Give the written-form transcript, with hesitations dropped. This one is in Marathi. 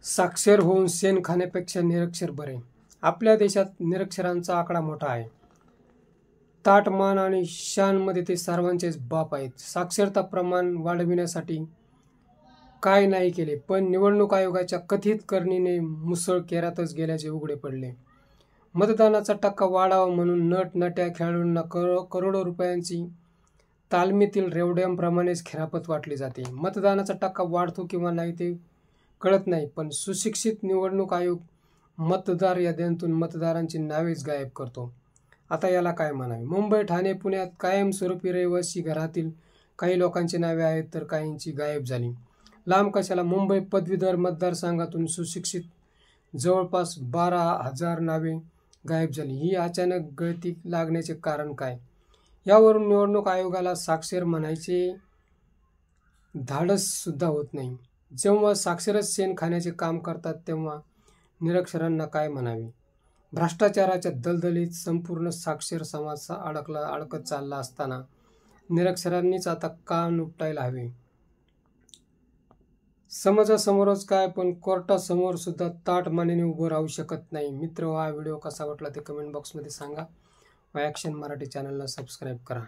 साक्षर होऊन शेण खाण्यापेक्षा निरक्षर बरे. आपल्या देशात निरक्षरांचा आकडा मोठा आहे. ताट, मान आणि शानमध्ये ते सर्वांचेच बाप आहेत. साक्षरता प्रमाण वाढविण्यासाठी काय नाही केले, पण निवडणूक आयोगाच्या कथित करणीने मुसळकेरातच गेल्याचे उघडे पडले. मतदानाचा टक्का वाढावा म्हणून नट-नट्या खेळाडूंना करोडो रुपयांची तालमीतील रेवड्यांप्रमाणेच खेरापत वाटली जाते. मतदानाचा टक्का वाढतो किंवा नाही ते कळत नाही, पण सुशिक्षित निवडणूक आयोग मतदार याद्यांतून मतदारांची नावेच गायब करतो. आता याला काय म्हणावे? मुंबई, ठाणे, पुण्यात कायमस्वरूपी रहिवासी घरातील काही लोकांची नावे आहेत, तर काहींची गायब झाली. लांब कशाला, मुंबई पदवीधर मतदारसंघातून सुशिक्षित जवळपास 12,000 नावे गायब झाली. ही अचानक गळती लागण्याचे कारण काय? यावरून निवडणूक आयोगाला साक्षर म्हणायचे धाडस सुद्धा होत नाही. जेव्हा साक्षरच शेण खाण्याचे काम करतात, तेव्हा निरक्षरांना काय म्हणावे? भ्रष्टाचाराच्या दलदलीत संपूर्ण साक्षर समाज अडकत चालला असताना निरक्षरांनीच आता का निपटायला हवे? समाजासमोरच काय, पण कोर्टासमोर सुद्धा ताठ मानेने उभं राहू शकत नाही. मित्र, हा व्हिडिओ कसा वाटला ते कमेंट बॉक्समध्ये सांगा. व ॲक्शन मराठी चॅनलला सबस्क्राईब करा.